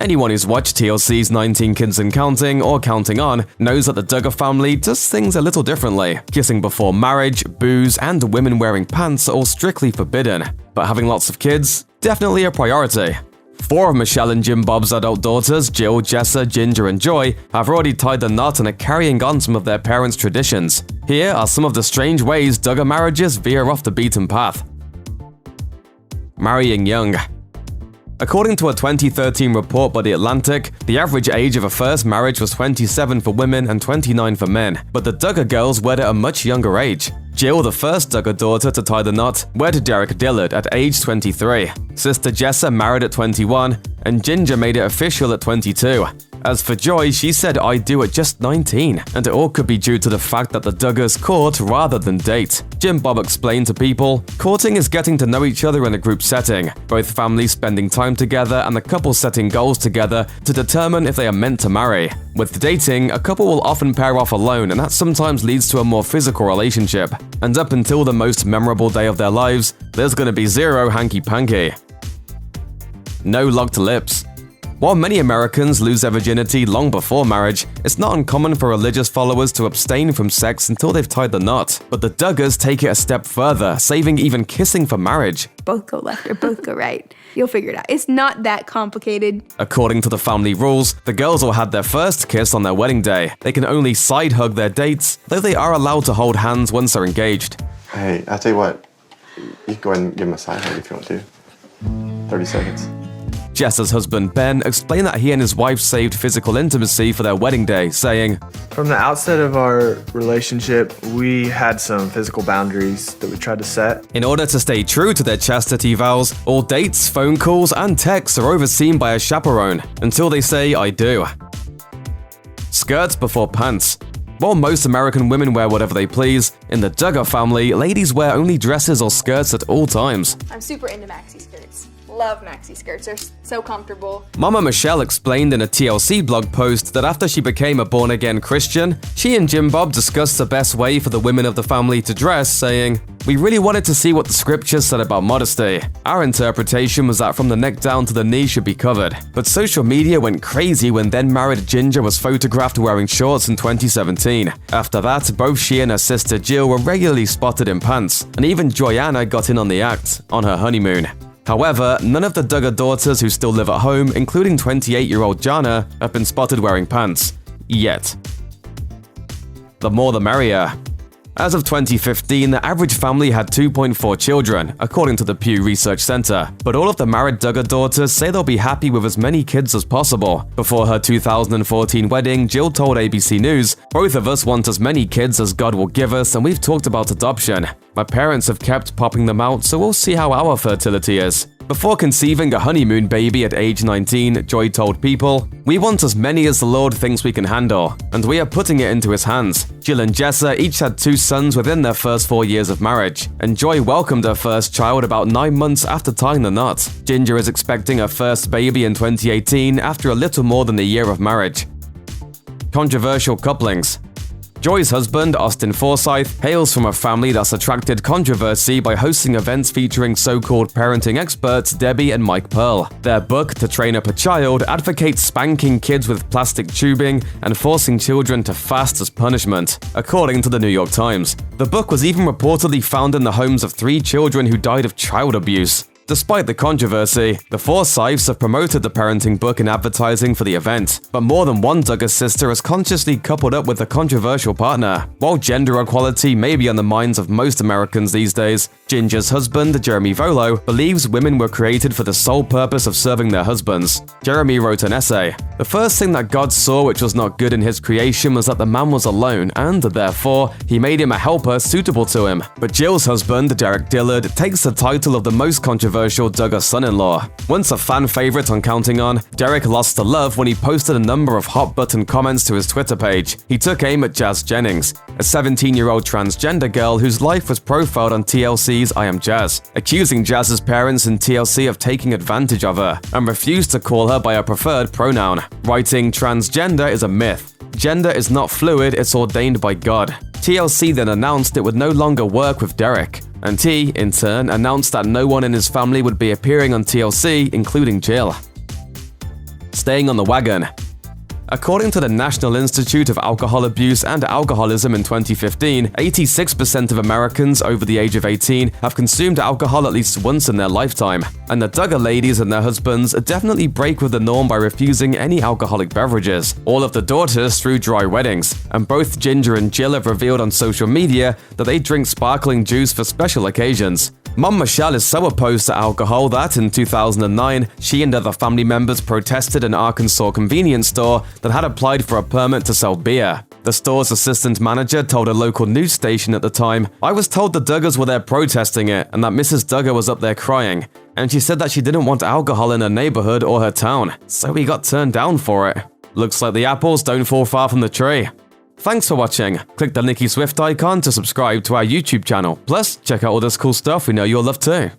Anyone who's watched TLC's 19 Kids and Counting or Counting On knows that the Duggar family does things a little differently. Kissing before marriage, booze, and women wearing pants are all strictly forbidden. But having lots of kids? Definitely a priority. 4 of Michelle and Jim Bob's adult daughters, Jill, Jessa, Ginger, and Joy, have already tied the knot and are carrying on some of their parents' traditions. Here are some of the strange ways Duggar marriages veer off the beaten path. Marrying young. According to a 2013 report by The Atlantic, the average age of a first marriage was 27 for women and 29 for men, but the Duggar girls wed at a much younger age. Jill, the first Duggar daughter to tie the knot, wed Derek Dillard at age 23. Sister Jessa married at 21, and Ginger made it official at 22. As for Joy, she said "I do" at just 19, and it all could be due to the fact that the Duggars court rather than date. Jim Bob explained to People, "Courting is getting to know each other in a group setting, both families spending time together and the couple setting goals together to determine if they are meant to marry. With dating, a couple will often pair off alone, and that sometimes leads to a more physical relationship. And up until the most memorable day of their lives, there's gonna be zero hanky-panky." No locked lips. While many Americans lose their virginity long before marriage, it's not uncommon for religious followers to abstain from sex until they've tied the knot. But the Duggars take it a step further, saving even kissing for marriage. Both go left or both go right. You'll figure it out. It's not that complicated. According to the family rules, the girls all had their first kiss on their wedding day. They can only side hug their dates, though they are allowed to hold hands once they're engaged. Hey, I'll tell you what, you can go ahead and give him a side hug if you want to. 30 seconds. Jessa's husband, Ben, explained that he and his wife saved physical intimacy for their wedding day, saying, "From the outset of our relationship, we had some physical boundaries that we tried to set. In order to stay true to their chastity vows, all dates, phone calls, and texts are overseen by a chaperone until they say "I do." Skirts before pants. While most American women wear whatever they please, in the Duggar family, ladies wear only dresses or skirts at all times. I'm super into maxi skirts. Love maxi skirts. They're so comfortable. Mama Michelle explained in a TLC blog post that after she became a born-again Christian, she and Jim Bob discussed the best way for the women of the family to dress, saying, "We really wanted to see what the scriptures said about modesty. Our interpretation was that from the neck down to the knee should be covered." But social media went crazy when then-married Ginger was photographed wearing shorts in 2017. After that, both she and her sister Jill were regularly spotted in pants, and even Joyanna got in on the act, on her honeymoon. However, none of the Duggar daughters who still live at home, including 28-year-old Jana, have been spotted wearing pants. Yet. The more the merrier. As of 2015, the average family had 2.4 children, according to the Pew Research Center. But all of the married Duggar daughters say they'll be happy with as many kids as possible. Before her 2014 wedding, Jill told ABC News, "Both of us want as many kids as God will give us, and we've talked about adoption. My parents have kept popping them out, so we'll see how our fertility is." Before conceiving a honeymoon baby at age 19, Joy told People, "We want as many as the Lord thinks we can handle, and we are putting it into his hands." Jill and Jessa each had 2 sons within their first 4 years of marriage, and Joy welcomed her first child about 9 months after tying the knot. Ginger is expecting her first baby in 2018 after a little more than a year of marriage. Controversial couplings. Joy's husband, Austin Forsyth, hails from a family that's attracted controversy by hosting events featuring so-called parenting experts Debbie and Mike Pearl. Their book, To Train Up a Child, advocates spanking kids with plastic tubing and forcing children to fast as punishment, according to the New York Times. The book was even reportedly found in the homes of 3 children who died of child abuse. Despite the controversy, the Forsyths have promoted the parenting book in advertising for the event, but more than one Duggar sister has consciously coupled up with a controversial partner. While gender equality may be on the minds of most Americans these days, Ginger's husband, Jeremy Volo, believes women were created for the sole purpose of serving their husbands. Jeremy wrote an essay. "The first thing that God saw which was not good in his creation was that the man was alone, and, therefore, he made him a helper suitable to him." But Jill's husband, Derek Dillard, takes the title of the most controversial Duggar son-in-law. Once a fan favorite on Counting On, Derek lost the love when he posted a number of hot-button comments to his Twitter page. He took aim at Jazz Jennings, a 17-year-old transgender girl whose life was profiled on TLC's I Am Jazz, accusing Jazz's parents and TLC of taking advantage of her, and refused to call her by her preferred pronoun, writing, "Transgender is a myth. Gender is not fluid, it's ordained by God." TLC then announced it would no longer work with Derek, and he, in turn, announced that no one in his family would be appearing on TLC, including Jill. Staying on the wagon. According to the National Institute of Alcohol Abuse and Alcoholism in 2015, 86% of Americans over the age of 18 have consumed alcohol at least once in their lifetime. And the Duggar ladies and their husbands definitely break with the norm by refusing any alcoholic beverages. All of the daughters threw dry weddings, and both Ginger and Jill have revealed on social media that they drink sparkling juice for special occasions. Mom Michelle is so opposed to alcohol that in 2009, she and other family members protested an Arkansas convenience store that had applied for a permit to sell beer. The store's assistant manager told a local news station at the time, "I was told the Duggars were there protesting it and that Mrs. Duggar was up there crying. And she said that she didn't want alcohol in her neighborhood or her town, so we got turned down for it." Looks like the apples don't fall far from the tree. Thanks for watching. Click the Nicki Swift icon to subscribe to our YouTube channel. Plus, check out all this cool stuff we know you'll love too.